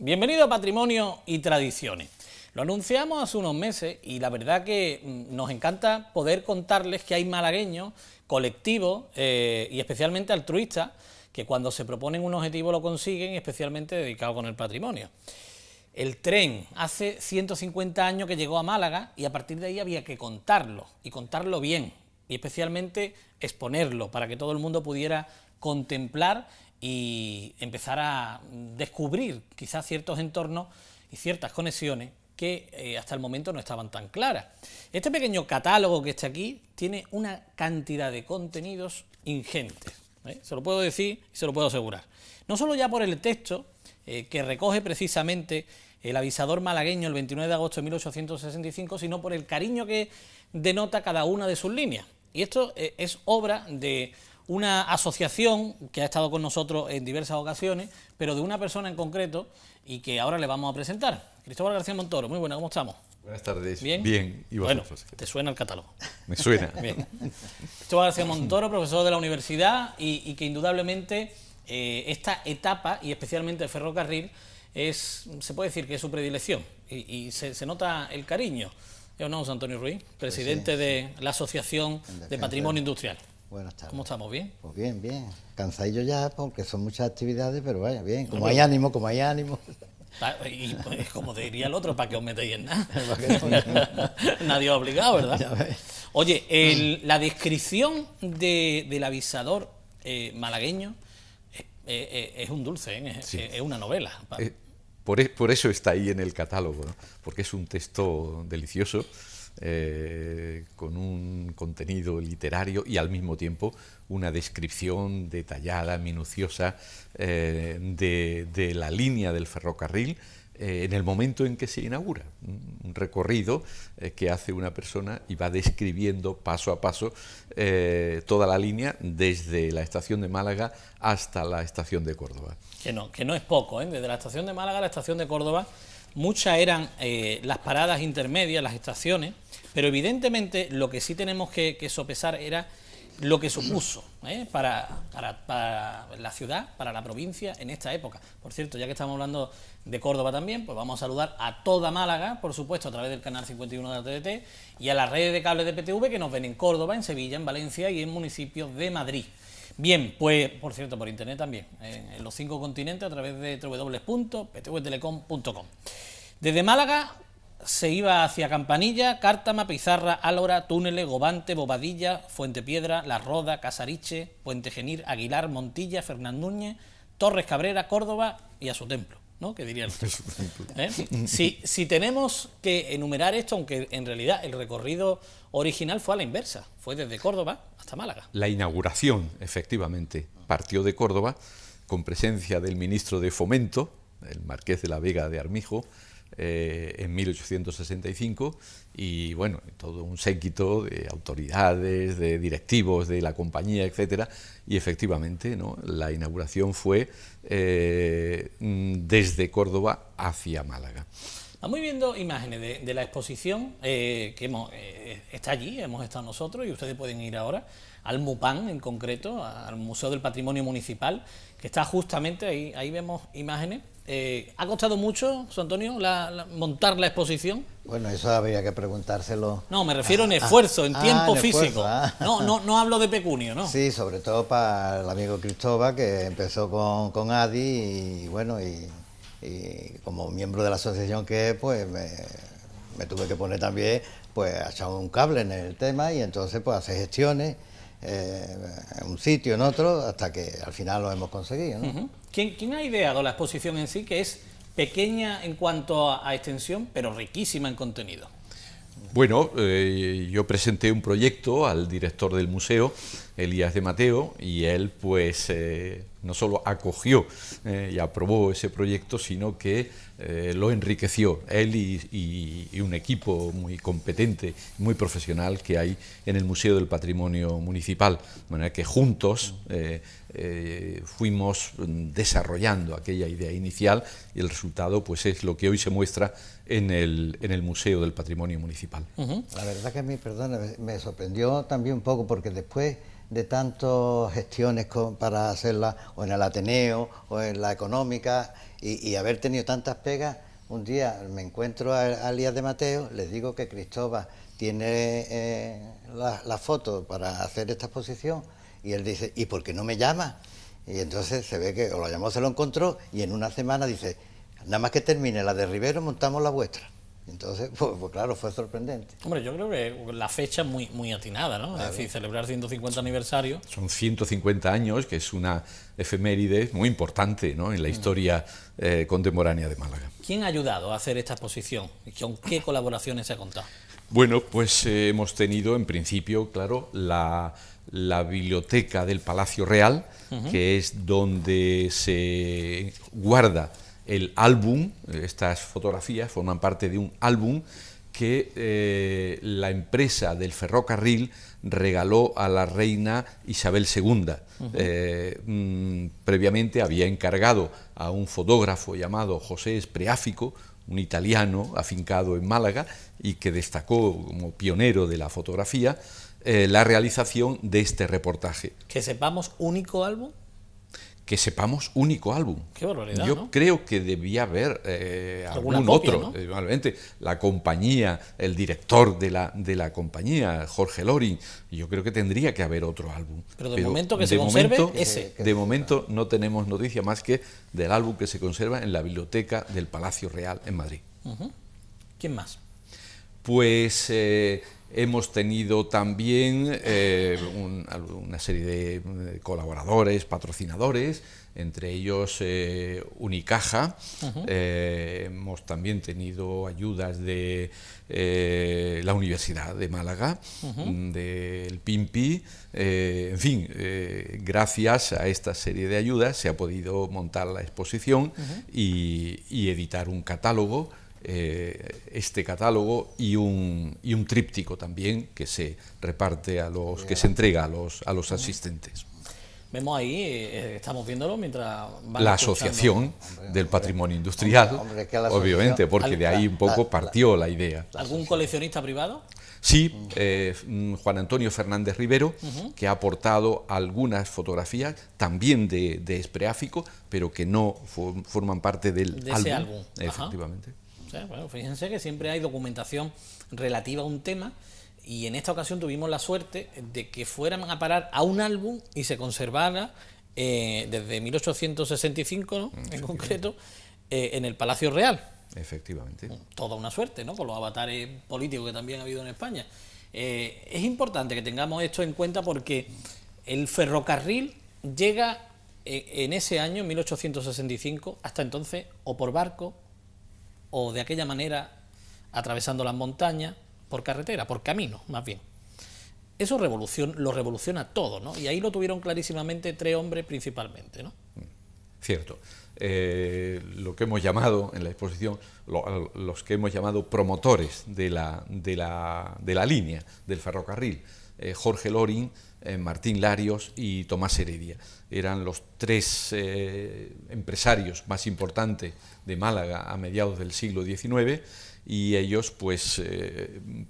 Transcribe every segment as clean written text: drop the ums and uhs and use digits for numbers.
Bienvenido a Patrimonio y Tradiciones. Lo anunciamos hace unos meses y la verdad que nos encanta poder contarles que hay malagueños, colectivos y especialmente altruistas que cuando se proponen un objetivo lo consiguen, especialmente dedicados con el patrimonio. El tren hace 150 años que llegó a Málaga y a partir de ahí había que contarlo y contarlo bien y especialmente exponerlo para que todo el mundo pudiera contemplar y empezar a descubrir quizás ciertos entornos y ciertas conexiones que hasta el momento no estaban tan claras. Este pequeño catálogo que está aquí tiene una cantidad de contenidos ingentes, se lo puedo decir y se lo puedo asegurar. No solo ya por el texto que recoge precisamente el avisador malagueño el 29 de agosto de 1865, sino por el cariño que denota cada una de sus líneas. Y esto es obra de una asociación que ha estado con nosotros en diversas ocasiones, pero de una persona en concreto y que ahora le vamos a presentar. Cristóbal García Montoro, muy buena, ¿cómo estamos? Buenas tardes. ¿Bien? Bien. ¿Y vosotros? Bueno, ¿te suena el catálogo? Me suena. Bien. Cristóbal García Montoro, profesor de la universidad y que indudablemente esta etapa, y especialmente el ferrocarril, se puede decir que es su predilección y se nota el cariño. ¿O no, José Antonio Ruiz, presidente pues sí, de la Asociación de Patrimonio Industrial? Buenas tardes. ¿Cómo estamos? ¿Bien? Pues bien, bien. Cansadillo ya porque son muchas actividades, pero vaya, bien. Como hay ánimo, como hay ánimo. Y pues, como diría el otro, ¿para qué os metéis en nada? Nadie os ha obligado, ¿verdad? Oye, la descripción del avisador malagueño es un dulce, Sí. es una novela. Por eso está ahí en el catálogo, ¿no? Porque es un texto delicioso, con un contenido literario y al mismo tiempo una descripción detallada, minuciosa de la línea del ferrocarril en el momento en que se inaugura. Un recorrido que hace una persona y va describiendo paso a paso toda la línea desde la estación de Málaga hasta la estación de Córdoba. Que no es poco, desde la estación de Málaga a la estación de Córdoba, muchas eran las paradas intermedias, las estaciones, pero evidentemente lo que sí tenemos que sopesar era lo que supuso para la ciudad, para la provincia en esta época. Por cierto, ya que estamos hablando de Córdoba también, pues vamos a saludar a toda Málaga, por supuesto, a través del canal 51 de la TDT y a las redes de cables de PTV que nos ven en Córdoba, en Sevilla, en Valencia y en municipios de Madrid. Bien, pues, por cierto, por internet también, en los 5 continentes a través de www.ptvtelecom.com. Desde Málaga se iba hacia Campanilla, Cártama, Pizarra, Álora, Túneles, Gobante, Bobadilla, Fuentepiedra, La Roda, Casariche, Puente Genil, Aguilar, Montilla, Fernán Núñez, Torres Cabrera, Córdoba y a su templo, ¿no? Que diría el otro. Si tenemos que enumerar esto, aunque en realidad el recorrido original fue a la inversa, fue desde Córdoba hasta Málaga. La inauguración, efectivamente, partió de Córdoba con presencia del ministro de Fomento, el marqués de la Vega de Armijo, en 1865 y bueno, todo un séquito de autoridades, de directivos de la compañía, etcétera, y efectivamente, ¿no?, la inauguración fue desde Córdoba hacia Málaga. Vamos viendo imágenes de la exposición que está allí, hemos estado nosotros y ustedes pueden ir ahora al MUPAN en concreto, al Museo del Patrimonio Municipal, que está justamente ahí vemos imágenes. ¿Ha costado mucho, José Antonio, montar la exposición? Bueno, eso habría que preguntárselo. No, me refiero en esfuerzo, en tiempo físico. Esfuerzo, No hablo de pecunio, ¿no? Sí, sobre todo para el amigo Cristóbal, que empezó con Adi y bueno, y como miembro de la asociación que es, pues me tuve que poner también, pues a echar un cable en el tema y entonces pues hacer gestiones en un sitio, en otro, hasta que al final lo hemos conseguido, ¿no? ¿Quién ha ideado la exposición en sí, que es pequeña en cuanto a extensión, pero riquísima en contenido? Bueno, yo presenté un proyecto al director del museo, Elías de Mateo, y él pues no solo acogió y aprobó ese proyecto, sino que lo enriqueció, él y un equipo muy competente, muy profesional que hay en el Museo del Patrimonio Municipal, de manera que juntos fuimos desarrollando aquella idea inicial y el resultado pues es lo que hoy se muestra en el Museo del Patrimonio Municipal. La verdad que a mí, perdona, me sorprendió también un poco porque después de tantas gestiones para hacerla o en el Ateneo o en la Económica y haber tenido tantas pegas, un día me encuentro a Elías de Mateo, les digo que Cristóbal tiene la foto para hacer esta exposición y él dice, ¿y por qué no me llama? Y entonces se ve que o lo llamó, se lo encontró y en una semana dice, nada más que termine la de Rivero montamos la vuestra. Entonces, pues claro, fue sorprendente. Hombre, yo creo que la fecha es muy atinada, ¿no? Claro. Es decir, celebrar 150 aniversario. Son 150 años, que es una efeméride muy importante, ¿no?, en la historia contemporánea de Málaga. ¿Quién ha ayudado a hacer esta exposición? ¿Con qué colaboraciones se ha contado? Bueno, pues hemos tenido en principio, claro, la biblioteca del Palacio Real, que es donde se guarda el álbum. Estas fotografías forman parte de un álbum que la empresa del ferrocarril regaló a la reina Isabel II. Previamente había encargado a un fotógrafo llamado José Spreáfico, un italiano afincado en Málaga y que destacó como pionero de la fotografía, la realización de este reportaje. Que sepamos, único álbum. Que sepamos, único álbum. Qué barbaridad, Yo ¿no? creo que debía haber algún copia, otro. ¿no? Probablemente la compañía, el director de la compañía, Jorge Loring, yo creo que tendría que haber otro álbum. Pero de momento que se conserve ese. De momento no tenemos noticia más que del álbum que se conserva en la biblioteca del Palacio Real en Madrid. ¿Quién más? Pues hemos tenido también una serie de colaboradores, patrocinadores, entre ellos Unicaja. Hemos también tenido ayudas de la Universidad de Málaga, del PIMPI. En fin, gracias a esta serie de ayudas se ha podido montar la exposición y editar un catálogo. Este catálogo y un tríptico también que se reparte que se entrega a los asistentes. Vemos ahí, estamos viéndolo mientras van la Asociación del Patrimonio Industrial, obviamente, porque de ahí un poco partió la idea. ¿Algún coleccionista privado? Sí, Juan Antonio Fernández Rivero, que ha aportado algunas fotografías, también de Spreáfico, pero que no forman parte del ese álbum. Efectivamente. O sea, bueno, fíjense que siempre hay documentación relativa a un tema y en esta ocasión tuvimos la suerte de que fueran a parar a un álbum y se conservara desde 1865, ¿no?, en concreto, en el Palacio Real. Efectivamente. Toda una suerte, ¿no?, con los avatares políticos que también ha habido en España. Es importante que tengamos esto en cuenta porque el ferrocarril llega en ese año, 1865, hasta entonces o por barco o de aquella manera atravesando las montañas, por carretera, por camino, más bien. Eso lo revoluciona todo, ¿no? Y ahí lo tuvieron clarísimamente tres hombres principalmente, ¿no? Cierto. Lo que hemos llamado en la exposición, los que hemos llamado promotores de la línea del ferrocarril, Jorge Loring, Martín Larios y Tomás Heredia. Eran los tres empresarios más importantes de Málaga a mediados del siglo XIX y ellos pues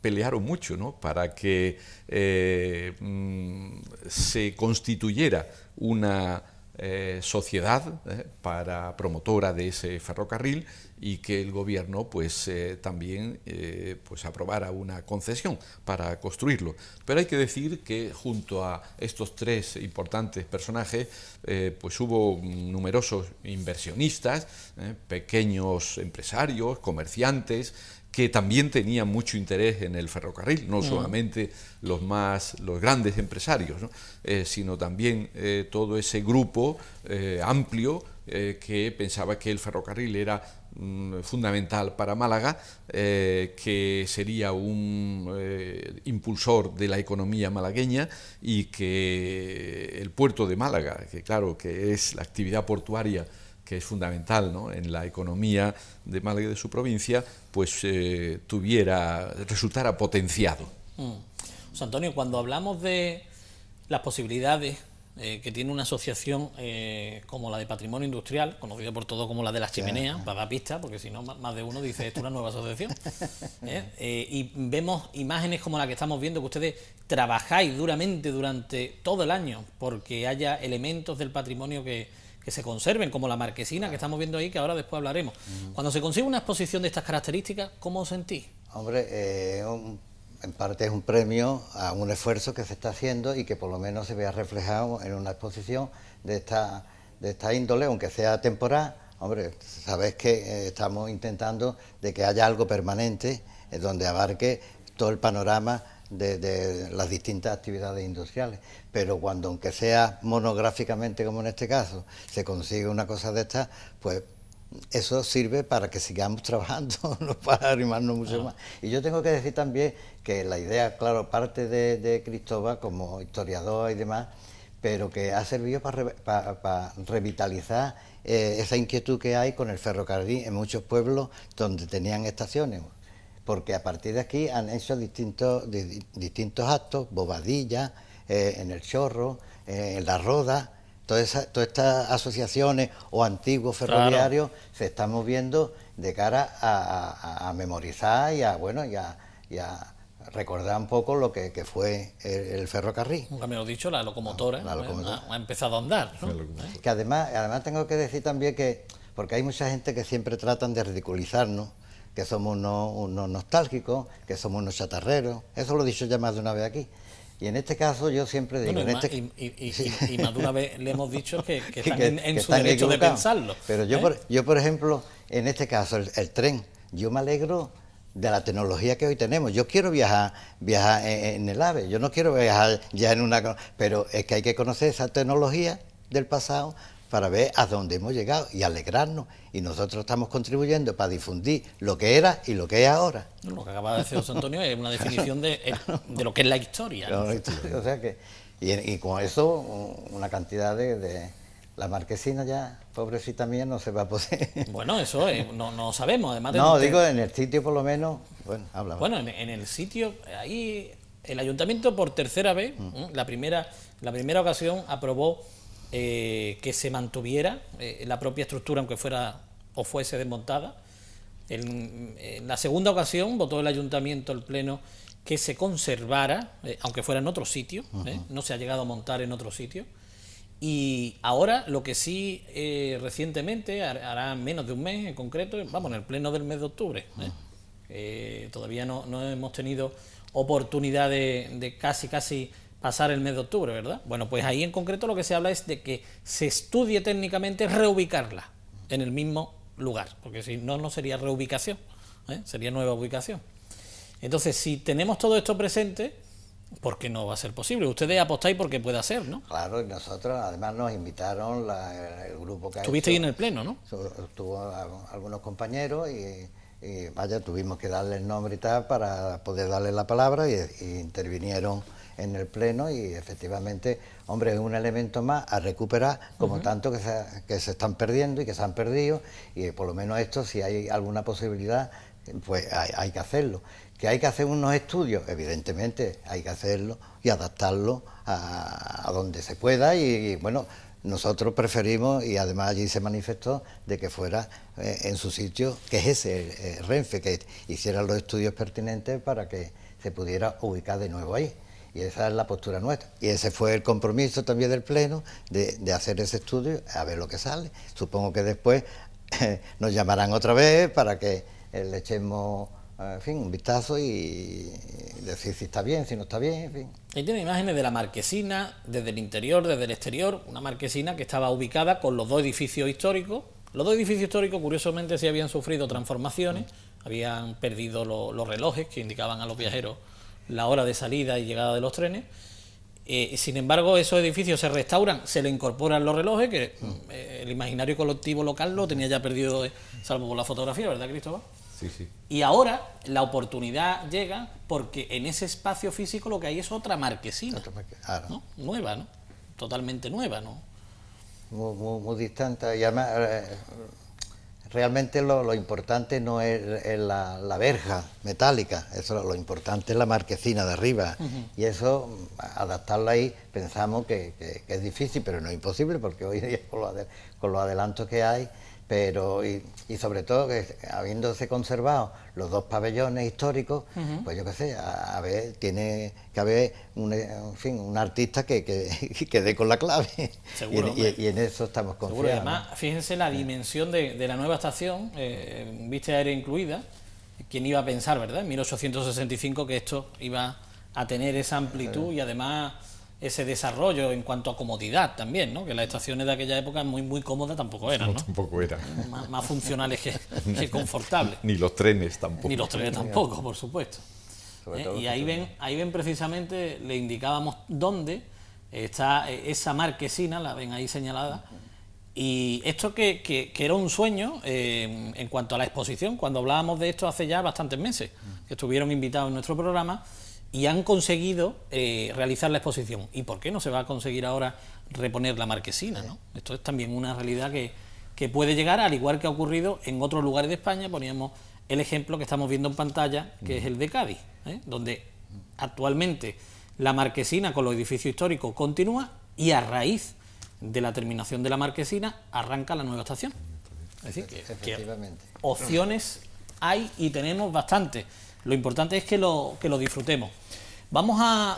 pelearon mucho, ¿no?, para que se constituyera una sociedad para promotora de ese ferrocarril y que el gobierno pues también pues aprobara una concesión para construirlo. Pero hay que decir que junto a estos tres importantes personajes pues hubo numerosos inversionistas, pequeños empresarios, comerciantes, que también tenían mucho interés en el ferrocarril, no solamente los grandes empresarios, ¿no?, sino también todo ese grupo amplio que pensaba que el ferrocarril era fundamental para Málaga, que sería un impulsor de la economía malagueña y que el puerto de Málaga, que claro que es la actividad portuaria que es fundamental, ¿no?, en la economía de Málaga y de su provincia, pues resultara potenciado. José Antonio, cuando hablamos de las posibilidades que tiene una asociación como la de Patrimonio Industrial, conocida por todo como la de las chimeneas, para dar pista, porque si no, más de uno dice, esto es una nueva asociación. Y vemos imágenes como la que estamos viendo, que ustedes trabajáis duramente durante todo el año porque haya elementos del patrimonio que se conserven, como la marquesina que estamos viendo ahí, que ahora después hablaremos. Cuando se consigue una exposición de estas características, ¿cómo os sentís? Hombre, en parte es un premio a un esfuerzo que se está haciendo y que por lo menos se vea reflejado en una exposición de esta índole, aunque sea temporal. Hombre, sabes que estamos intentando de que haya algo permanente donde abarque todo el panorama de las distintas actividades industriales, pero cuando, aunque sea monográficamente como en este caso, se consigue una cosa de estas, pues eso sirve para que sigamos trabajando, no para arrimarnos mucho más. Y yo tengo que decir también que la idea, claro, parte de Cristóbal como historiador y demás, pero que ha servido para revitalizar esa inquietud que hay con el ferrocarril en muchos pueblos donde tenían estaciones, porque a partir de aquí han hecho distintos actos, bobadillas, en el Chorro, en la Roda. Todas estas asociaciones o antiguos ferroviarios se están moviendo de cara a memorizar y a recordar un poco lo que fue el ferrocarril. Nunca me lo he dicho, la locomotora, ha empezado a andar, ¿no? Que además tengo que decir también que, porque hay mucha gente que siempre tratan de ridiculizarnos, que somos unos nostálgicos, que somos unos chatarreros, eso lo he dicho ya más de una vez aquí. Y en este caso yo siempre digo... Bueno, y más de una vez le hemos dicho que están en su derecho de pensarlo. Pero yo, por ejemplo, en este caso, el tren, yo me alegro de la tecnología que hoy tenemos. Yo quiero viajar en el AVE, yo no quiero viajar ya en una... Pero es que hay que conocer esa tecnología del pasado para ver a dónde hemos llegado y alegrarnos. Y nosotros estamos contribuyendo para difundir lo que era y lo que es ahora. Lo que acaba de decir José Antonio es una definición de lo que es la historia, ¿no? O sea que, y con eso, una cantidad de... La marquesina ya, pobrecita mía, no se va a poder... Bueno, eso no sabemos, además de... No, digo, en el sitio por lo menos... Bueno, habla. Bueno, en el sitio, ahí, el ayuntamiento por tercera vez, la primera ocasión aprobó que se mantuviera la propia estructura, aunque fuera o fuese desmontada. En la segunda ocasión votó el ayuntamiento, el pleno, que se conservara, aunque fuera en otro sitio, no se ha llegado a montar en otro sitio. Y ahora lo que sí recientemente, hará menos de un mes en concreto, vamos, en el pleno del mes de octubre, todavía no hemos tenido oportunidad de casi pasar el mes de octubre, ¿verdad? Bueno, pues ahí en concreto lo que se habla es de que se estudie técnicamente reubicarla en el mismo lugar, porque si no, no sería reubicación, sería nueva ubicación. Entonces, si tenemos todo esto presente, ¿por qué no va a ser posible? Ustedes apostáis porque pueda ser, ¿no? Claro, y nosotros además nos invitaron el grupo que ha Estuviste ahí en el pleno, ¿no? Estuvo algunos compañeros y vaya, tuvimos que darle el nombre y tal para poder darle la palabra y intervinieron en el pleno y efectivamente, hombre, es un elemento más a recuperar, como tanto que se están perdiendo y que se han perdido, y por lo menos esto, si hay alguna posibilidad, pues hay que hacerlo. Que hay que hacer unos estudios, evidentemente hay que hacerlo y adaptarlo a donde se pueda y bueno, nosotros preferimos, y además allí se manifestó, de que fuera en su sitio, que es ese, Renfe, que hiciera los estudios pertinentes para que se pudiera ubicar de nuevo ahí. Y esa es la postura nuestra. Y ese fue el compromiso también del Pleno, de hacer ese estudio, a ver lo que sale. Supongo que después nos llamarán otra vez para que le echemos, en fin, un vistazo y decir si está bien, si no está bien, en fin. Ahí tiene imágenes de la marquesina, desde el interior, desde el exterior, una marquesina que estaba ubicada con los dos edificios históricos. Los dos edificios históricos, curiosamente, sí habían sufrido transformaciones, habían perdido los relojes que indicaban a los viajeros la hora de salida y llegada de los trenes. Sin embargo, esos edificios se restauran, se le incorporan los relojes, que el imaginario colectivo local lo tenía ya perdido, salvo por la fotografía, ¿verdad, Cristóbal? Sí, sí. Y ahora la oportunidad llega porque en ese espacio físico lo que hay es otra marquesina, ¿no? Nueva, ¿no? Totalmente nueva, ¿no? Muy distante, y además realmente lo importante no es la verja metálica, eso lo importante es la marquesina de arriba. Y eso, adaptarla ahí, pensamos que es difícil, pero no es imposible, porque hoy día con los adelantos que hay, pero y sobre todo que habiéndose conservado los dos pabellones históricos, pues yo qué sé, a ver, tiene que haber un artista que dé con la clave. Seguro, y en eso estamos confiados. Seguro, además, fíjense la dimensión de la nueva estación, vista aérea incluida. ¿Quién iba a pensar, verdad, en 1865 que esto iba a tener esa amplitud y además ese desarrollo en cuanto a comodidad también, ¿no? Que las estaciones de aquella época muy cómodas tampoco eran, ¿no? Tampoco eran. Más funcionales que confortables. Ni los trenes tampoco. Ni los trenes tampoco, por supuesto. Y ahí ven precisamente, le indicábamos dónde está esa marquesina, la ven ahí señalada. Y esto que era un sueño en cuanto a la exposición, cuando hablábamos de esto hace ya bastantes meses, que estuvieron invitados en nuestro programa, y han conseguido realizar la exposición. ¿Y por qué no se va a conseguir ahora reponer la marquesina, ¿no? Esto es también una realidad que puede llegar, al igual que ha ocurrido en otros lugares de España. Poníamos el ejemplo que estamos viendo en pantalla, que es el de Cádiz, donde actualmente la marquesina con los edificios históricos continúa, y a raíz de la terminación de la marquesina arranca la nueva estación. Es decir, que opciones hay y tenemos bastantes. Lo importante es que lo disfrutemos.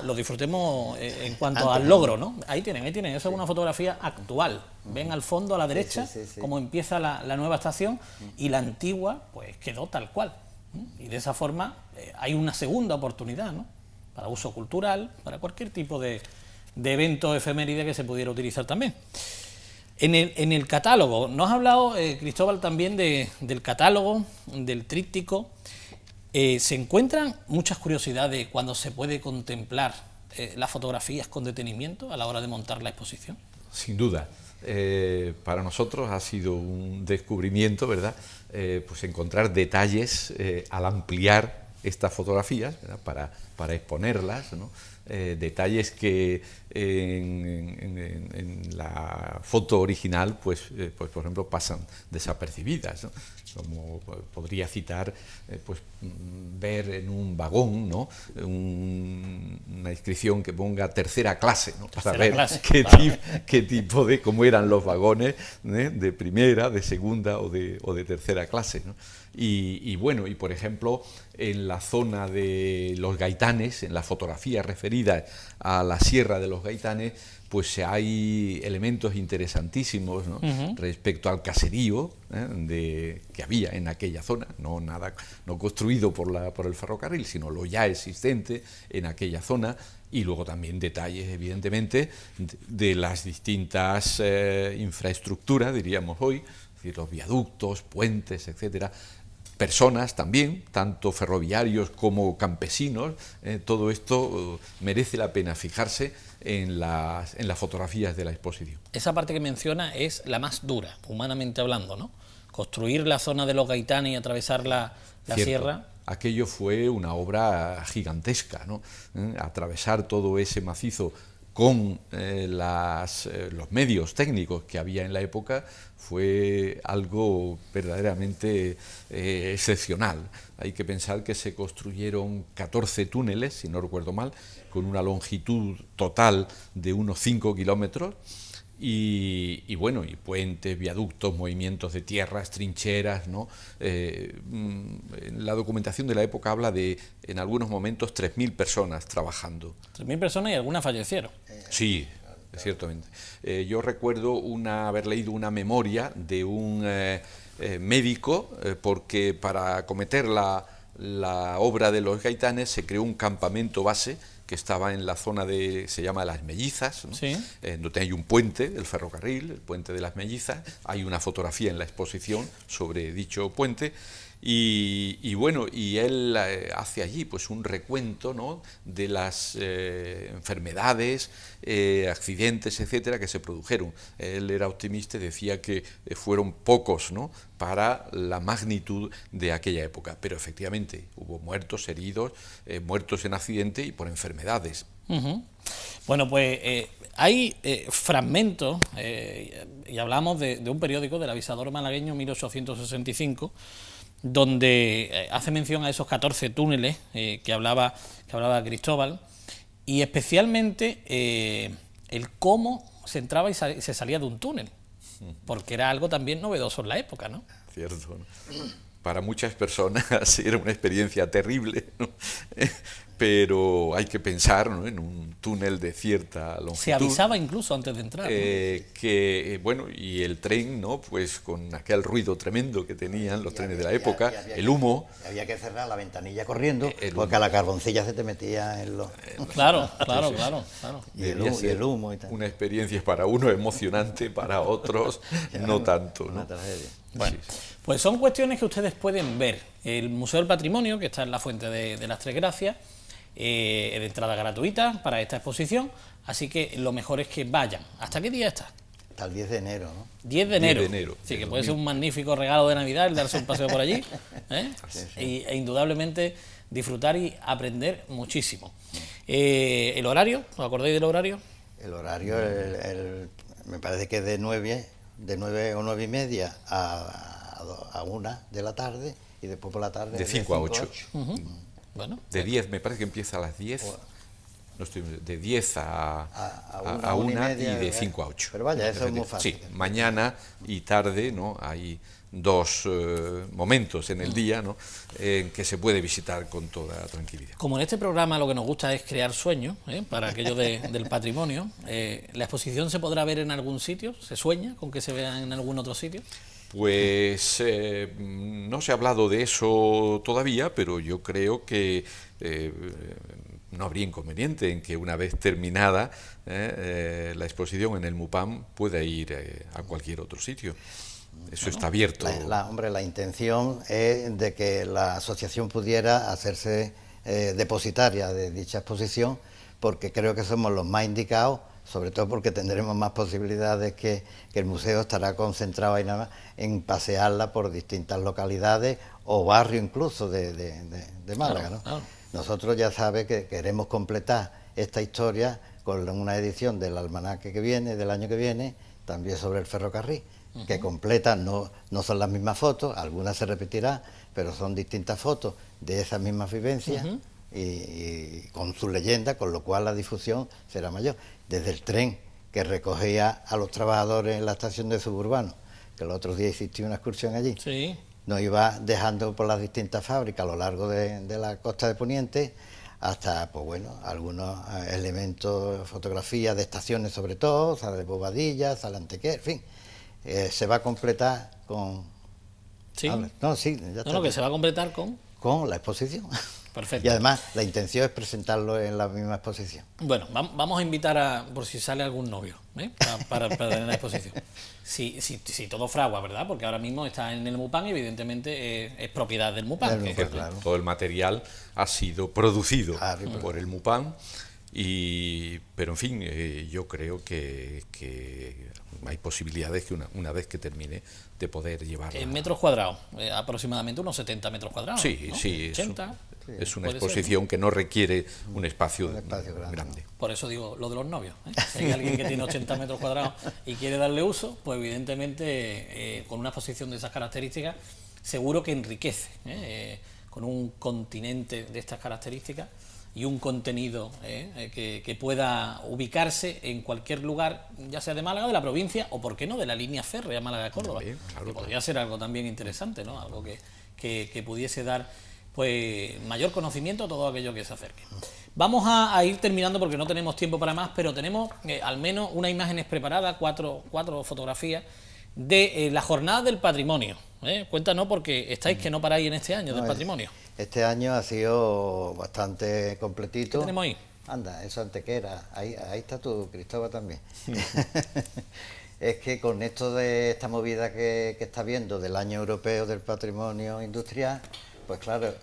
Lo disfrutemos en cuanto al logro, ¿no? Ahí tienen. Esa es una fotografía actual. Ven al fondo, a la derecha, cómo empieza la nueva estación, y la antigua, pues quedó tal cual. Y de esa forma hay una segunda oportunidad, ¿no? Para uso cultural, para cualquier tipo de evento efeméride que se pudiera utilizar también. En el catálogo, nos ha hablado Cristóbal también del catálogo, del tríptico. Se encuentran muchas curiosidades cuando se puede contemplar las fotografías con detenimiento a la hora de montar la exposición. Sin duda. Para nosotros ha sido un descubrimiento, ¿verdad? Pues encontrar detalles al ampliar estas fotografías, ¿verdad? Para exponerlas, ¿no? Detalles que en la foto original, pues por ejemplo, pasan desapercibidas, ¿no? Como podría citar, pues ver en un vagón, ¿no? Una inscripción que ponga tercera clase, ¿no? Para ver qué tipo de, cómo eran los vagones, de primera, de segunda o de tercera clase, ¿no? Y bueno, y por ejemplo, en la zona de los Gaitanes, en las fotografías referidas a la Sierra de los Gaitanes, pues hay elementos interesantísimos, ¿no? Respecto al caserío que había en aquella zona, no construido por el ferrocarril, sino lo ya existente en aquella zona. Y luego también detalles, evidentemente, de las distintas infraestructuras, diríamos hoy, es decir, los viaductos, puentes, etcétera. Personas también, tanto ferroviarios como campesinos, todo esto merece la pena fijarse en las fotografías de la exposición. Esa parte que menciona es la más dura, humanamente hablando, ¿no? Construir la zona de los Gaitanes y atravesar la sierra. Aquello fue una obra gigantesca, ¿no? Atravesar todo ese macizo con los medios técnicos que había en la época fue algo verdaderamente excepcional. Hay que pensar que se construyeron 14 túneles, si no recuerdo mal, con una longitud total de unos 5 kilómetros, y bueno, y puentes, viaductos, movimientos de tierras, trincheras, ¿no? La documentación de la época habla de, en algunos momentos, 3.000 personas trabajando. 3.000 personas y algunas fallecieron. Sí, ciertamente. Yo recuerdo haber leído una memoria de un médico, porque para acometer la obra de los Gaitanes se creó un campamento base que estaba en la zona se llama Las Mellizas, ¿no? Sí. Donde hay un puente, el ferrocarril, el puente de Las Mellizas. Hay una fotografía en la exposición sobre dicho puente. Y bueno, y él hace allí pues un recuento, ¿no? De las enfermedades, accidentes, etcétera, que se produjeron. Él era optimista y decía que fueron pocos, ¿no? Para la magnitud de aquella época, pero efectivamente hubo muertos, heridos, muertos en accidente y por enfermedades. Ujú. Bueno, pues hay fragmentos, y hablamos de un periódico del Avisador malagueño 1865, donde hace mención a esos 14 túneles que hablaba Cristóbal, y especialmente el cómo se entraba y se salía de un túnel, porque era algo también novedoso en la época, ¿no? Cierto, ¿no? Para muchas personas era una experiencia terrible, ¿no? Pero hay que pensar, ¿no?, en un túnel de cierta longitud. Se avisaba incluso antes de entrar, ¿no? Bueno, y el tren, ¿no?, pues con aquel ruido tremendo que tenían los trenes de la época, el humo. Había que cerrar la ventanilla corriendo, porque a la carboncilla se te metía en los... Claro. Y el humo y tal. Una experiencia para uno emocionante, para otros no tanto, ¿no? Una tragedia. Bueno, pues son cuestiones que ustedes pueden ver. El Museo del Patrimonio, que está en la Fuente de las Tres Gracias, de entrada gratuita para esta exposición, así que lo mejor es que vayan. ¿Hasta qué día está? Hasta el 10 de enero, ¿no? 10 de enero. 10 de enero. Sí, que puede ser un magnífico regalo de Navidad el darse un paseo por allí, ¿eh? E indudablemente disfrutar y aprender muchísimo. ¿El horario? ¿Os acordáis del horario? El horario, me parece que es de 9 o 9 y media a 1 de la tarde, y después por la tarde... De 5 a 8. Bueno, De 10, me parece que empieza a las 10. No estoy, de 10 a 1 y de 5 a 8. Pero vaya, eso es muy fácil. Sí, mañana y tarde, ¿no?, hay dos momentos en el día, ¿no?, en que se puede visitar con toda tranquilidad. como en este programa lo que nos gusta es crear sueños, para aquello del patrimonio, ¿la exposición se podrá ver en algún sitio? ¿Se sueña con que se vea en algún otro sitio? Pues no se ha hablado de eso todavía, pero yo creo que no habría inconveniente en que una vez terminada la exposición en el MUPAM pueda ir a cualquier otro sitio. Eso está abierto. Hombre, la intención es de que la asociación pudiera hacerse depositaria de dicha exposición, porque creo que somos los más indicados, sobre todo porque tendremos más posibilidades que el museo estará concentrado ahí nada más en pasearla por distintas localidades o barrios incluso de Málaga, ¿no? Claro. Nosotros ya sabe que queremos completar esta historia con una edición del almanaque que viene, del año que viene, también sobre el ferrocarril, que completa, no son las mismas fotos, algunas se repetirán, pero son distintas fotos de esas mismas vivencias. Y con su leyenda, con lo cual la difusión será mayor. Desde el tren que recogía a los trabajadores en la estación de Suburbano, que el otro día existió una excursión allí, Sí. nos iba dejando por las distintas fábricas a lo largo de la costa de Poniente, hasta, pues bueno, algunos elementos, fotografías de estaciones sobre todo, Sala de Bobadilla, Sala Antequera, en fin, se va a completar con... Sí. No, sí, ya está. No, que se va a completar Con la exposición. Perfecto. Y además la intención es presentarlo en la misma exposición. Bueno, vamos a invitar por si sale algún novio, para tener la exposición. Si todo fragua, ¿verdad? Porque ahora mismo está en el MUPAM y evidentemente es propiedad del MUPAM. Claro. Todo el material ha sido producido Claro. por el MUPAM, pero en fin, yo creo que hay posibilidades que una vez que termine de poder llevarla. En metros cuadrados, aproximadamente unos 70 metros cuadrados. Sí, ¿no? sí, 80. Es una Puede exposición ser, ¿no? que no requiere un espacio grande. Por eso digo lo de los novios. Si hay alguien que tiene 80 metros cuadrados y quiere darle uso, pues evidentemente con una exposición de esas características seguro que enriquece, con un continente de estas características y un contenido que pueda ubicarse en cualquier lugar, ya sea de Málaga, de la provincia o, por qué no, de la línea férrea Málaga-Córdoba. Claro. Podría ser algo también interesante, ¿no? Algo que pudiese dar pues mayor conocimiento a todo aquello que se acerque. Vamos a ir terminando porque no tenemos tiempo para más, pero tenemos al menos unas imágenes preparadas, cuatro fotografías de la Jornada del Patrimonio. Cuéntanos, porque estáis que no paráis en este año del patrimonio. Este año ha sido bastante completito. ¿Qué tenemos ahí? Anda, eso Antequera. Ahí está tú, Cristóbal, también. Es que con esto de esta movida que está viendo del Año Europeo del Patrimonio Industrial, pues claro,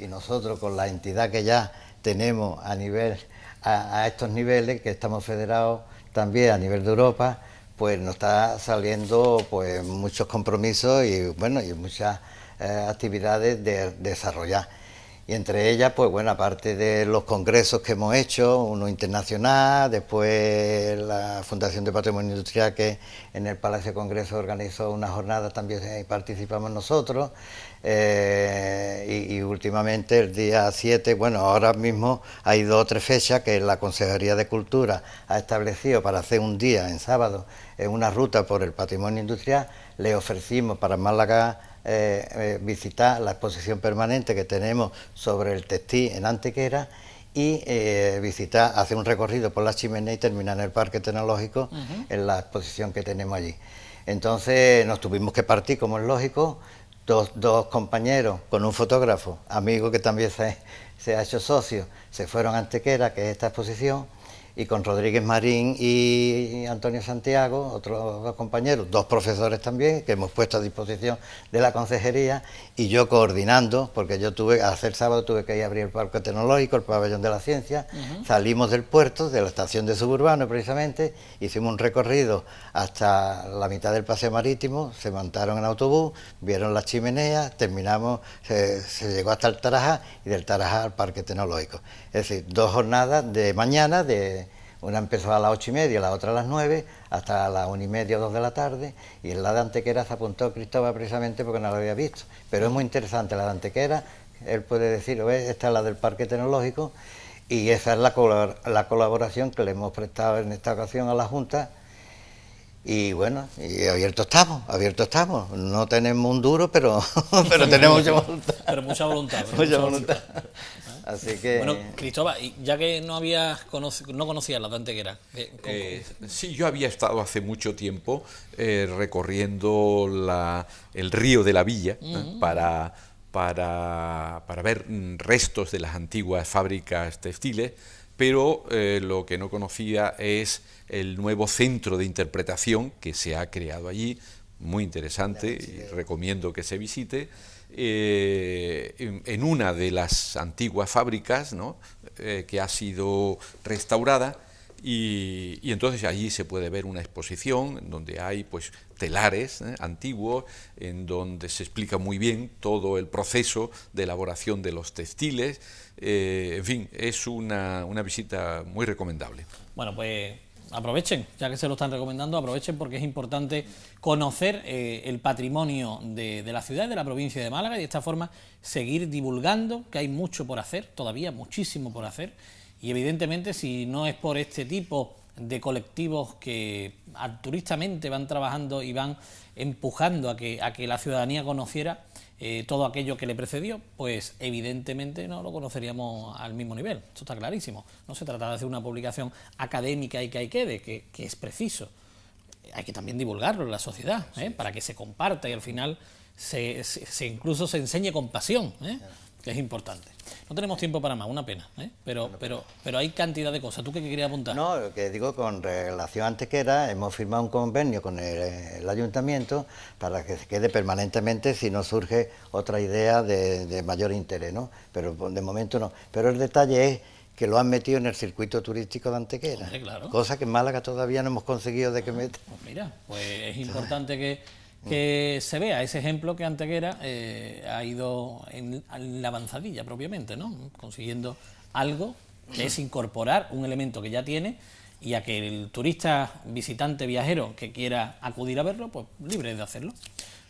y nosotros con la entidad que ya tenemos a estos niveles, que estamos federados también a nivel de Europa, pues nos está saliendo pues muchos compromisos y bueno, y muchas actividades de desarrollar. Y entre ellas, pues bueno, aparte de los congresos que hemos hecho, uno internacional, después la Fundación de Patrimonio Industrial, que en el Palacio de Congreso organizó una jornada, también participamos nosotros, y últimamente el día 7, bueno, ahora mismo hay 2 o 3 fechas que la Consejería de Cultura ha establecido para hacer un día en sábado en una ruta por el patrimonio industrial. Le ofrecimos para Málaga visitar la exposición permanente que tenemos sobre el textil en Antequera y visitar, hacer un recorrido por la chimenea y terminar en el Parque Tecnológico en la exposición que tenemos allí. Entonces nos tuvimos que partir, como es lógico, dos compañeros con un fotógrafo, amigo que también se ha hecho socio, se fueron a Antequera, que es esta exposición, y con Rodríguez Marín y Antonio Santiago, otros 2 compañeros, 2 profesores también, que hemos puesto a disposición de la consejería, y yo coordinando, porque yo hace sábado tuve que ir a abrir el Parque Tecnológico, el Pabellón de la Ciencia, salimos del puerto, de la estación de Suburbano precisamente, hicimos un recorrido hasta la mitad del paseo marítimo, se montaron en autobús, vieron las chimeneas, terminamos, se llegó hasta el Tarajá, y del Tarajá al Parque Tecnológico. Es decir, 2 jornadas de mañana, una empezó a las 8:30, la otra a las 9, hasta las 1:30 o 2 de la tarde, y en la de Antequera se apuntó Cristóbal precisamente porque no lo había visto. Pero es muy interesante la de Antequera, él puede decir, esta es la del Parque Tecnológico, y esa es la colaboración que le hemos prestado en esta ocasión a la Junta. Y bueno, y abiertos estamos, no tenemos un duro, pero tenemos mucha voluntad. Pero mucha voluntad. Mucha voluntad. Así que... Bueno, Cristóbal, ya que no conocías la de Antequera. Sí, yo había estado hace mucho tiempo recorriendo el río de la Villa para ver restos de las antiguas fábricas textiles, pero lo que no conocía es el nuevo centro de interpretación que se ha creado allí, muy interesante, y recomiendo que se visite, en una de las antiguas fábricas, ¿no?, que ha sido restaurada, y entonces allí se puede ver una exposición en donde hay pues telares antiguos, en donde se explica muy bien todo el proceso de elaboración de los textiles. En fin, es una visita muy recomendable. Bueno, pues aprovechen, ya que se lo están recomendando, aprovechen, porque es importante conocer el patrimonio de la ciudad, de la provincia de Málaga, y de esta forma seguir divulgando, que hay mucho por hacer, todavía muchísimo por hacer, y evidentemente si no es por este tipo de colectivos que altruistamente van trabajando y van empujando a que la ciudadanía conociera todo aquello que le precedió, pues evidentemente no lo conoceríamos al mismo nivel. Esto está clarísimo. No se trata de hacer una publicación académica y que ahí quede, que es preciso. Hay que también divulgarlo en la sociedad, para que se comparta y al final incluso se enseñe con pasión, que es importante. No tenemos tiempo para más, una pena, pero hay cantidad de cosas. ¿Tú qué querías apuntar? No, lo que digo, con relación a Antequera, hemos firmado un convenio con el ayuntamiento para que se quede permanentemente si no surge otra idea de mayor interés, ¿no? Pero de momento no. Pero el detalle es que lo han metido en el circuito turístico de Antequera. Hombre, claro. Cosa que en Málaga todavía no hemos conseguido de que meta. Pues mira, pues es importante que se vea ese ejemplo que Antequera ha ido en la avanzadilla propiamente, ¿no? Consiguiendo algo que es incorporar un elemento que ya tiene, y a que el turista, visitante, viajero que quiera acudir a verlo, pues libre de hacerlo.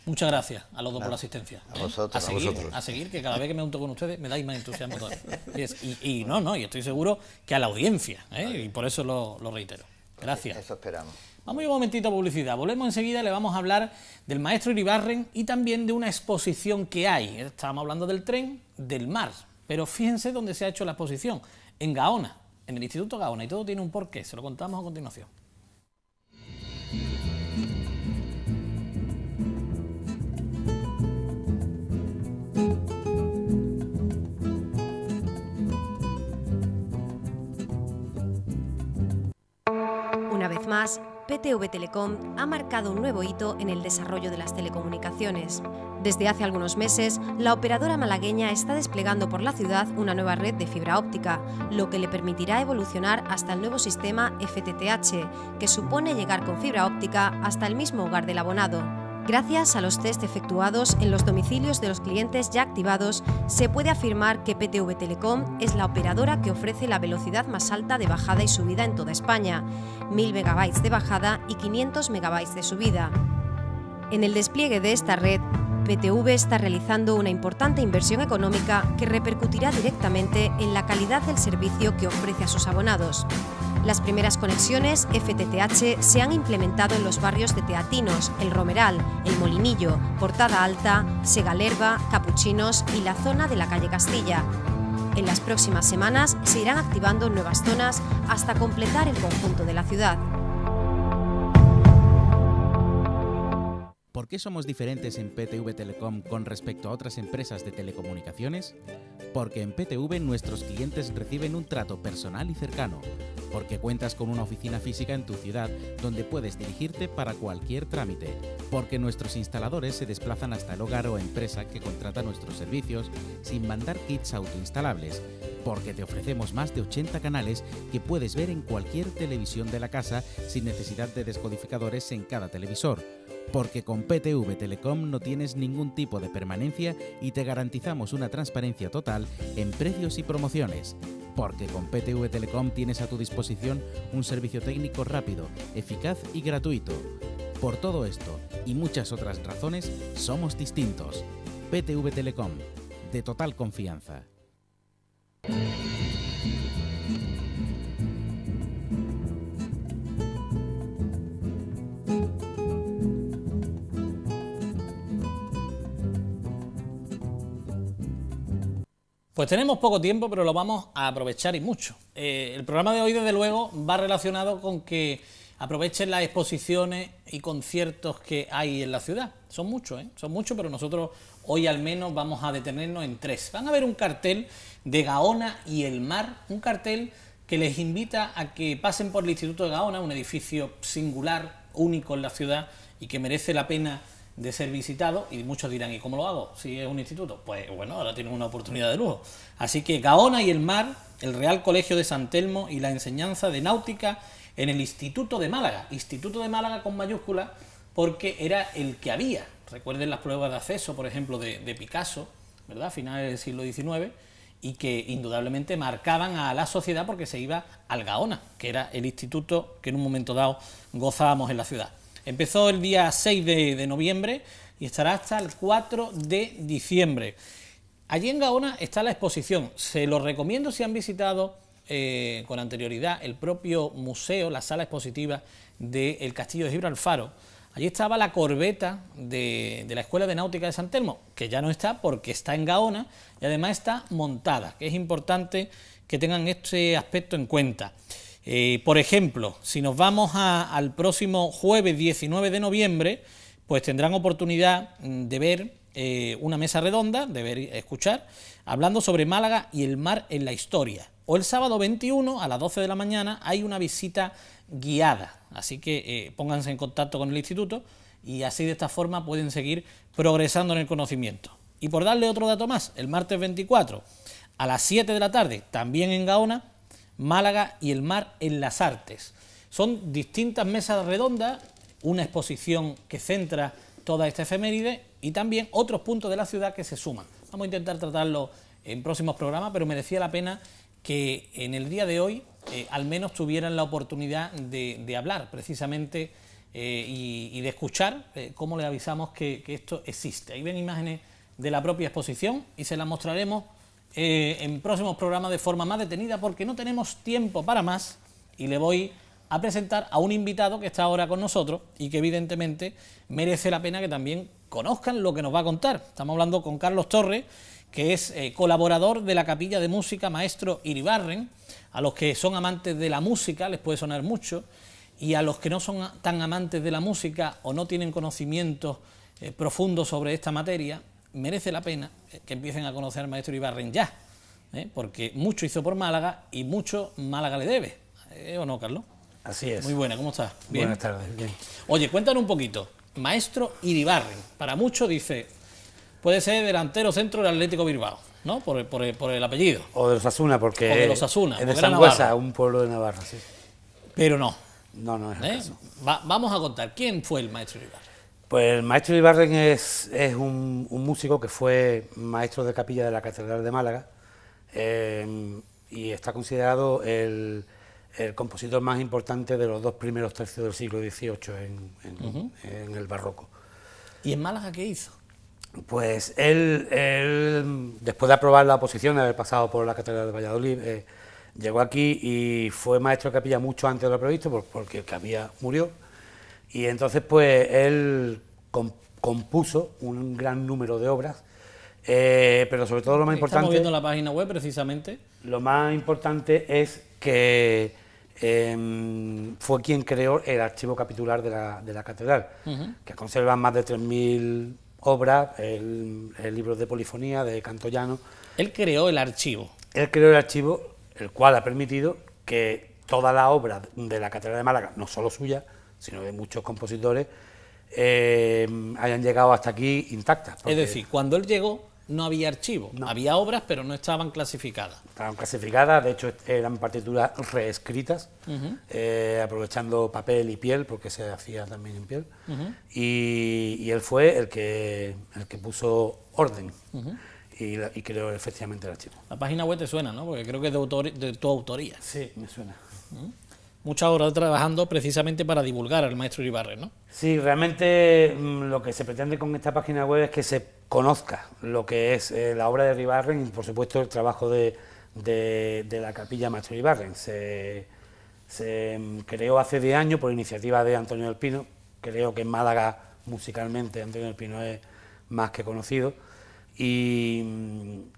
Muchas gracias a los dos por la asistencia. A vosotros. A seguir, que cada vez que me junto con ustedes me dais más entusiasmo todavía. Y estoy seguro que a la audiencia, y por eso lo reitero. Gracias. Eso esperamos. Vamos a ir un momentito a publicidad. Volvemos enseguida, le vamos a hablar del maestro Iribarren y también de una exposición que hay. Estábamos hablando del tren, del mar, pero fíjense dónde se ha hecho la exposición, en Gaona, en el Instituto Gaona, y todo tiene un porqué, se lo contamos a continuación. Una vez más, PTV Telecom ha marcado un nuevo hito en el desarrollo de las telecomunicaciones. Desde hace algunos meses, la operadora malagueña está desplegando por la ciudad una nueva red de fibra óptica, lo que le permitirá evolucionar hasta el nuevo sistema FTTH, que supone llegar con fibra óptica hasta el mismo hogar del abonado. Gracias a los test efectuados en los domicilios de los clientes ya activados, se puede afirmar que PTV Telecom es la operadora que ofrece la velocidad más alta de bajada y subida en toda España, 1000 megabytes de bajada y 500 megabytes de subida. En el despliegue de esta red, PTV está realizando una importante inversión económica que repercutirá directamente en la calidad del servicio que ofrece a sus abonados. Las primeras conexiones FTTH se han implementado en los barrios de Teatinos, El Romeral, El Molinillo, Portada Alta, Segalerba, Capuchinos y la zona de la calle Castilla. En las próximas semanas se irán activando nuevas zonas hasta completar el conjunto de la ciudad. ¿Por qué somos diferentes en PTV Telecom con respecto a otras empresas de telecomunicaciones? Porque en PTV nuestros clientes reciben un trato personal y cercano, porque cuentas con una oficina física en tu ciudad donde puedes dirigirte para cualquier trámite, porque nuestros instaladores se desplazan hasta el hogar o empresa que contrata nuestros servicios sin mandar kits autoinstalables, porque te ofrecemos más de 80 canales que puedes ver en cualquier televisión de la casa sin necesidad de descodificadores en cada televisor, porque con PTV Telecom no tienes ningún tipo de permanencia y te garantizamos una transparencia total en precios y promociones, porque con PTV Telecom tienes a tu disposición un servicio técnico rápido, eficaz y gratuito. Por todo esto y muchas otras razones, somos distintos. PTV Telecom, de total confianza. Pues tenemos poco tiempo, pero lo vamos a aprovechar y mucho. El programa de hoy, desde luego, va relacionado con que aprovechen las exposiciones y conciertos que hay en la ciudad. Son muchos, son muchos, pero nosotros hoy al menos vamos a detenernos en 3. Van a ver un cartel de Gaona y el mar, un cartel que les invita a que pasen por el Instituto de Gaona, un edificio singular, único en la ciudad y que merece la pena de ser visitado, y muchos dirán, ¿y cómo lo hago si es un instituto? Pues bueno, ahora tienen una oportunidad de lujo. Así que Gaona y el mar, el Real Colegio de San Telmo y la enseñanza de náutica en el Instituto de Málaga con mayúscula, porque era el que había. Recuerden las pruebas de acceso, por ejemplo, de Picasso, ¿verdad?, a finales del siglo XIX, y que indudablemente marcaban a la sociedad porque se iba al Gaona, que era el instituto que en un momento dado gozábamos en la ciudad. Empezó el día 6 de noviembre y estará hasta el 4 de diciembre. Allí en Gaona está la exposición. Se los recomiendo si han visitado con anterioridad el propio museo, la sala expositiva del Castillo de Gibralfaro. Allí estaba la corbeta de la Escuela de Náutica de San Telmo, que ya no está porque está en Gaona y además está montada, que es importante que tengan este aspecto en cuenta. Por ejemplo, si nos vamos al próximo jueves 19 de noviembre, pues tendrán oportunidad de ver una mesa redonda, de escuchar, hablando sobre Málaga y el mar en la historia. O el sábado 21 a las 12 de la mañana hay una visita guiada, así que pónganse en contacto con el instituto y así de esta forma pueden seguir progresando en el conocimiento. Y por darle otro dato más, el martes 24 a las 7 de la tarde, también en Gaona, Málaga y el mar en las artes. Son distintas mesas redondas, una exposición que centra toda esta efeméride y también otros puntos de la ciudad que se suman. Vamos a intentar tratarlo en próximos programas, pero merecía la pena que en el día de hoy al menos tuvieran la oportunidad de hablar precisamente y de escuchar cómo le avisamos que esto existe. Ahí ven imágenes de la propia exposición y se las mostraremos en próximos programas de forma más detenida porque no tenemos tiempo para más y le voy a presentar a un invitado que está ahora con nosotros y que evidentemente merece la pena que también conozcan lo que nos va a contar. Estamos hablando con Carlos Torres, que es colaborador de la Capilla de Música Maestro Iribarren. A los que son amantes de la música les puede sonar mucho y a los que no son tan amantes de la música o no tienen conocimientos profundos sobre esta materia, merece la pena que empiecen a conocer al maestro Iribarren ya, porque mucho hizo por Málaga y mucho Málaga le debe. ¿O no, Carlos? Así es. Muy buena, ¿cómo estás? ¿Bien? Buenas tardes, bien. Oye, cuéntanos un poquito. Maestro Iribarren, para muchos dice, puede ser delantero centro del Atlético Bilbao, ¿no? Por el apellido. O de los Asuna, porque O de los Asuna, es de porque era Sangüesa, Navarra. un pueblo de Navarra, sí. Pero no. No, no es el caso. Vamos a contar, ¿quién fue el maestro Iribarren? Pues el maestro Iribarren es un músico que fue maestro de capilla de la Catedral de Málaga y está considerado el compositor más importante de los 2 primeros tercios del siglo XVIII en el barroco. ¿Y en Málaga qué hizo? Pues él, después de aprobar la oposición, de haber pasado por la Catedral de Valladolid, llegó aquí y fue maestro de capilla mucho antes de lo previsto, porque el capilla murió. Y entonces, pues, él compuso un gran número de obras, pero sobre todo lo más importante... Estamos viendo la página web, precisamente. Lo más importante es que fue quien creó el archivo capitular de la catedral, que conserva más de 3.000 obras, el libro de polifonía, de canto llano. Él creó el archivo. Él creó el archivo, el cual ha permitido que toda la obra de la Catedral de Málaga, no solo suya, sino de muchos compositores, hayan llegado hasta aquí intactas. Es decir, cuando él llegó no había archivo, No. había obras pero no estaban clasificadas. Estaban clasificadas, de hecho eran partituras reescritas, aprovechando papel y piel, porque se hacía también en piel, y él fue el que puso orden y creó efectivamente el archivo. La página web te suena, ¿no? Porque creo que es de tu autoría. Sí, me suena. Muchas horas trabajando precisamente para divulgar al maestro Iribarren, ¿no? Sí, realmente lo que se pretende con esta página web es que se conozca lo que es la obra de Iribarren y, por supuesto, el trabajo de la capilla Maestro Iribarren. Se creó hace 10 años por iniciativa de Antonio del Pino. Creo que en Málaga, musicalmente, Antonio del Pino es más que conocido. Y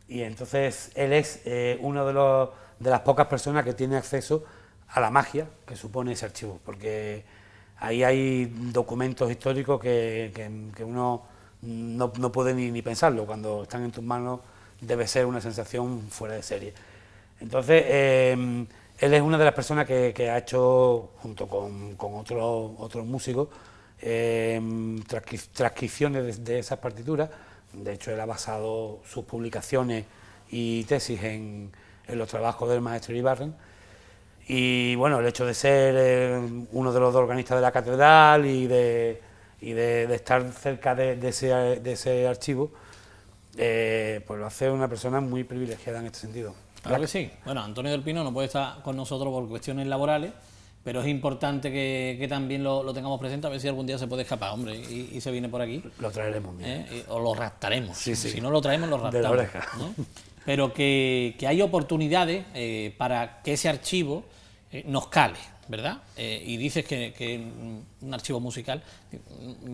entonces él es uno de las pocas personas que tiene acceso a la magia que supone ese archivo, porque ahí hay documentos históricos que uno no puede ni pensarlo. Cuando están en tus manos debe ser una sensación fuera de serie. Entonces, él es una de las personas que ha hecho, junto con otros músicos, transcripciones de esas partituras. De hecho, él ha basado sus publicaciones y tesis en los trabajos del maestro Iribarren. Y bueno, el hecho de ser uno de los 2 organistas de la catedral y de estar cerca de ese archivo, pues lo hace una persona muy privilegiada en este sentido. Claro que sí. Bueno, Antonio del Pino no puede estar con nosotros por cuestiones laborales, pero es importante que también lo tengamos presente, a ver si algún día se puede escapar, hombre, y se viene por aquí. Lo traeremos bien. O lo raptaremos. Sí, sí. Si no lo traemos, lo raptamos. De la oreja. ¿No? Pero que hay oportunidades para que ese archivo nos cale, ¿verdad? Y dices que un archivo musical,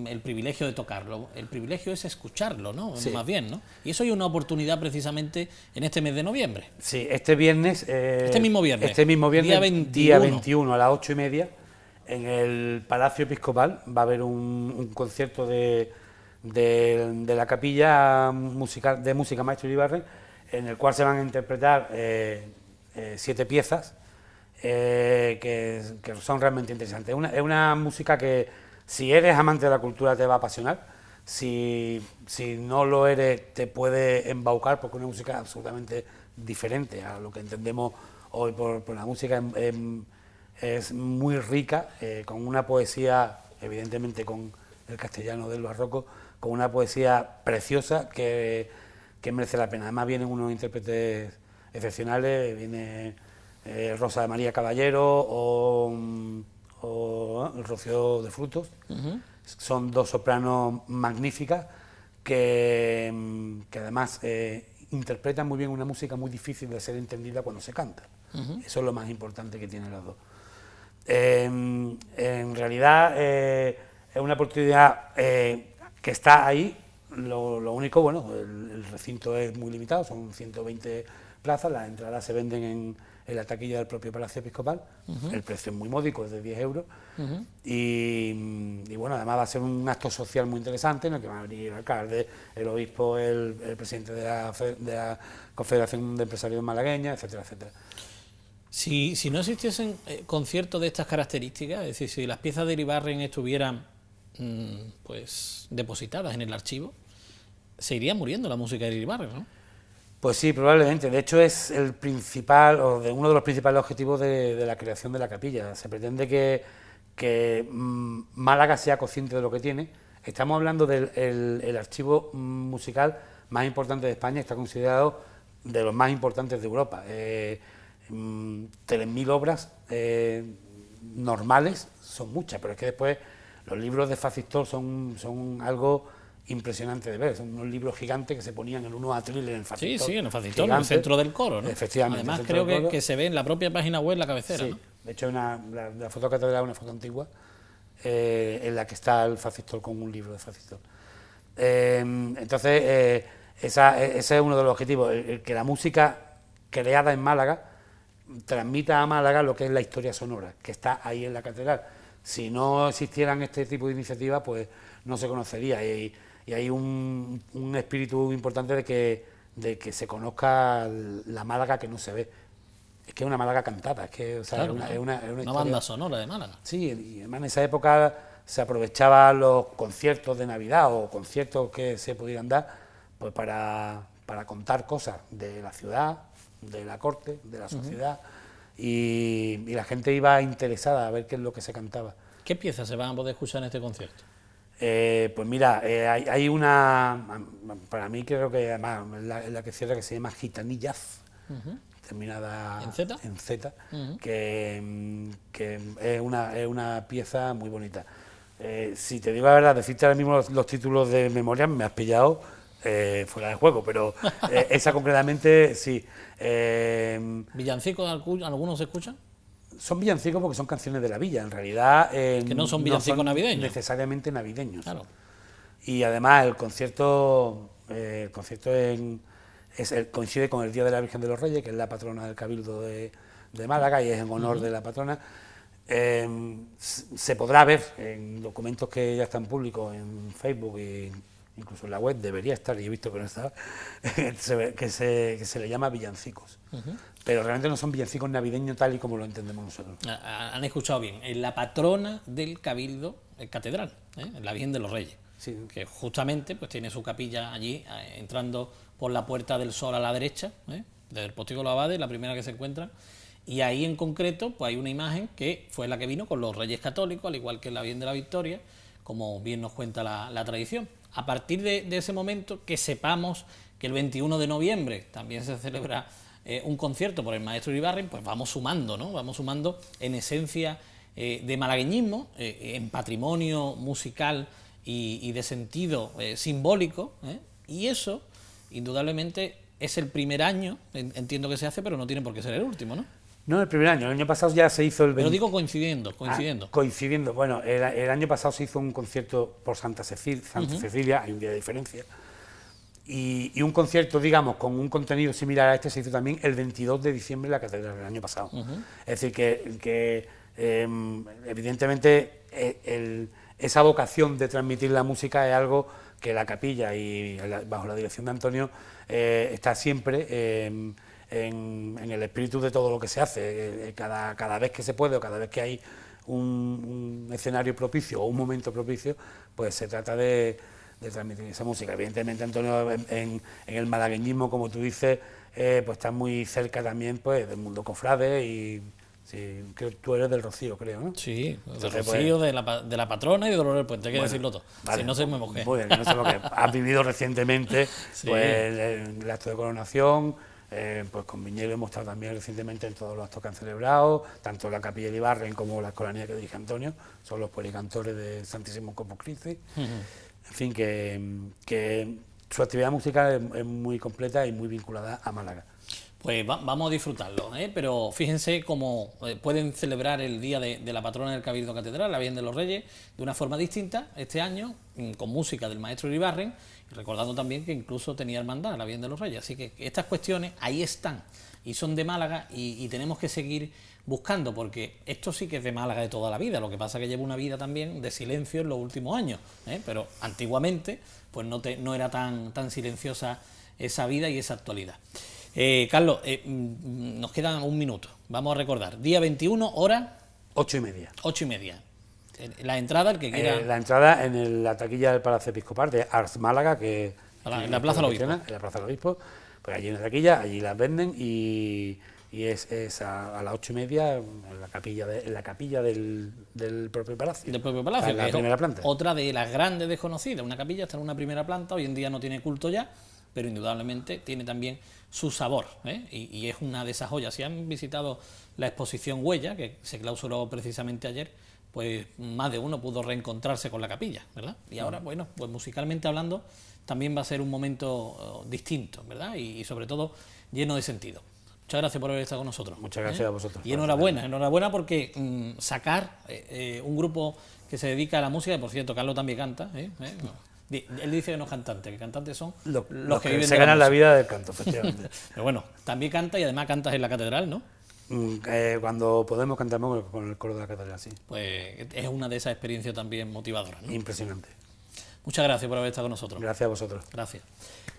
el privilegio de tocarlo, el privilegio es escucharlo, ¿no? Sí. Más bien, ¿no? Y eso hay una oportunidad precisamente en este mes de noviembre. Sí, este viernes... Este mismo viernes, día 21 a las 8:30, en el Palacio Episcopal va a haber un concierto de la capilla musical de música Maestro Iribarren, en el cual se van a interpretar 7 piezas que son realmente interesantes. Es una música que, si eres amante de la cultura, te va a apasionar. Si no lo eres, te puede embaucar, porque es una música absolutamente diferente a lo que entendemos hoy por la música. Es muy rica, con una poesía, evidentemente con el castellano del barroco, con una poesía preciosa que merece la pena. Además vienen unos intérpretes excepcionales, viene Rosa de María Caballero o Rocío de Frutos. Son 2 sopranos magníficas que además interpretan muy bien una música muy difícil de ser entendida cuando se canta. Eso es lo más importante que tienen las 2. En realidad es una oportunidad que está ahí. Lo único, bueno, el recinto es muy limitado, son 120 plazas, las entradas se venden en la taquilla del propio Palacio Episcopal, el precio es muy módico, es de 10 euros, y bueno, además va a ser un acto social muy interesante en el que van a venir el alcalde, el obispo, el presidente de la Confederación de Empresarios Malagueña, etcétera, etcétera. Si no existiesen conciertos de estas características, es decir, si las piezas de Iribarren estuvieran pues depositadas en el archivo, se iría muriendo la música de Iribarren, ¿no? Pues sí, probablemente. De hecho, es el principal, uno de los principales objetivos de la creación de la capilla. Se pretende que Málaga sea consciente de lo que tiene, estamos hablando del el archivo musical más importante de España, está considerado de los más importantes de Europa. 3.000 obras normales son muchas, pero es que después los libros de Facistol son algo impresionante de ver, son unos libros gigantes que se ponían en unos atriles en el Facistol. Sí, en el Facistol, en el centro del coro, ¿no? Efectivamente. Además creo que se ve en la propia página web la cabecera, sí, ¿no? De hecho la foto catedral es una foto antigua en la que está el Facistol con un libro de Facistol. Entonces, ese es uno de los objetivos, el que la música creada en Málaga transmita a Málaga lo que es la historia sonora, que está ahí en la catedral. Si no existieran este tipo de iniciativas, pues no se conocería, y hay un espíritu importante de que se conozca la Málaga que no se ve. Es que es una Málaga cantada, es que, o sea, claro, es una banda sonora de Málaga. Sí, y además en esa época se aprovechaban los conciertos de Navidad o conciertos que se pudieran dar pues para contar cosas de la ciudad, de la corte, de la sociedad, y la gente iba interesada a ver qué es lo que se cantaba. ¿Qué piezas se van a poder escuchar en este concierto? Pues mira, hay una, para mí creo que además es la que cierra, que se llama Gitanillas, terminada en Z, que es una pieza muy bonita. Si te digo la verdad, decirte ahora mismo los títulos de memoria me has pillado fuera de juego, pero esa concretamente sí. ¿Villancicos algunos se escuchan? Son villancicos porque son canciones de la villa, en realidad. Que no son villancicos navideños. Necesariamente navideños. Claro. Y además el concierto coincide con el Día de la Virgen de los Reyes, que es la patrona del Cabildo de Málaga, y es en honor de la patrona. Se podrá ver en documentos que ya están públicos en Facebook e incluso en la web, debería estar, y he visto que no está, que se le llama villancicos. Pero realmente no son villancicos navideños tal y como lo entendemos nosotros. Han escuchado bien, es la patrona del Cabildo Catedral, la Virgen de los Reyes, sí, que justamente pues tiene su capilla allí, entrando por la Puerta del Sol a la derecha, desde el Postigo de los Abades, la primera que se encuentra, y ahí en concreto pues hay una imagen que fue la que vino con los Reyes Católicos, al igual que la Virgen de la Victoria, como bien nos cuenta la tradición. A partir de ese momento, que sepamos que el 21 de noviembre también se celebra un concierto por el maestro Iribarren, pues vamos sumando, ¿no? Vamos sumando en esencia de malagueñismo, en patrimonio musical y de sentido simbólico, y eso, indudablemente, es el primer año, entiendo que se hace, pero no tiene por qué ser el último, ¿no? No, el primer año. El año pasado ya se hizo el... Pero digo coincidiendo. Coincidiendo. Bueno, el año pasado se hizo un concierto por Santa Cecilia, hay un día de diferencia, y un concierto, digamos, con un contenido similar a este se hizo también el 22 de diciembre en la catedral el año pasado. Es decir, que evidentemente esa vocación de transmitir la música es algo que la capilla y bajo la dirección de Antonio está siempre en el espíritu de todo lo que se hace. Cada vez que se puede o cada vez que hay un escenario propicio o un momento propicio, pues se trata de transmitir esa música. Evidentemente, Antonio, en el malagueñismo, como tú dices, pues está muy cerca también pues del mundo cofrade, y sí, creo que tú eres del Rocío, creo, ¿no? Sí, del Rocío, pues, de la patrona y de Dolores del Puente, hay que decirlo todo. Vale, si no se me mojé. Muy bien, no sé lo que has vivido recientemente, sí. Pues el acto de coronación, pues con Viñedo hemos estado también recientemente en todos los actos que han celebrado, tanto la Capilla de Iribarren como la escolanía que dirige Antonio, son los policantores de Santísimo Corpus Christi. En fin, que su actividad musical es muy completa y muy vinculada a Málaga. Pues vamos a disfrutarlo, pero fíjense cómo pueden celebrar el día de la patrona del Cabildo Catedral, la Virgen de los Reyes, de una forma distinta este año, con música del maestro Iribarren, y recordando también que incluso tenía hermandad la Virgen de los Reyes. Así que estas cuestiones ahí están y son de Málaga, y tenemos que seguir buscando, porque esto sí que es de Málaga de toda la vida. Lo que pasa es que lleva una vida también de silencio en los últimos años, pero antiguamente pues no era tan silenciosa esa vida y esa actualidad. Carlos, nos queda un minuto. Vamos a recordar. Día 21, hora... 8:30. 8:30. La entrada, el que quiera... La entrada en la taquilla del Palacio Episcopal de Ars Málaga, en la Plaza del Obispo. En la Plaza del Obispo. Pues allí en la taquilla, allí las venden, y y es a las 8:30 en la capilla del propio palacio. Del propio palacio, en la que es primera planta. otra de las grandes desconocidas. Una capilla está en una primera planta, hoy en día no tiene culto ya, pero indudablemente tiene también su sabor, ¿eh? Y es una de esas joyas. Si han visitado la exposición Huella, que se clausuró precisamente ayer, pues más de uno pudo reencontrarse con la capilla, ¿verdad? Y ahora, bueno, pues musicalmente hablando, también va a ser un momento distinto, ¿verdad? Y sobre todo lleno de sentido. Muchas gracias por haber estado con nosotros. Muchas gracias a vosotros. Y enhorabuena porque sacar un grupo que se dedica a la música, y por cierto, Carlos también canta, él dice que no es cantante, que cantantes son los que viven se de ganan la música. vida del canto, efectivamente. Pero bueno, también canta y además cantas en la catedral, ¿no? Cuando podemos cantamos con el coro de la catedral, sí. Pues es una de esas experiencias también motivadoras, ¿no? Impresionante. Muchas gracias por haber estado con nosotros. Gracias a vosotros. Gracias.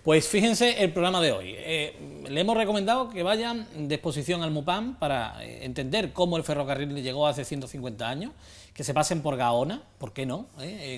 Pues fíjense el programa de hoy. Le hemos recomendado que vayan de exposición al MUPAM para entender cómo el ferrocarril llegó hace 150 años, que se pasen por Gaona, ¿por qué no?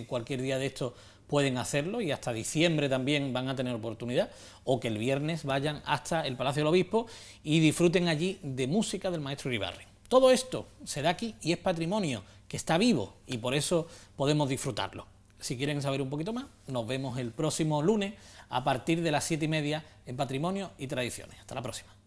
Cualquier día de estos pueden hacerlo y hasta diciembre también van a tener oportunidad, o que el viernes vayan hasta el Palacio del Obispo y disfruten allí de música del maestro Iribarren. Todo esto se da aquí y es patrimonio que está vivo y por eso podemos disfrutarlo. Si quieren saber un poquito más, nos vemos el próximo lunes a partir de las 7:30 en Patrimonio y Tradiciones. Hasta la próxima.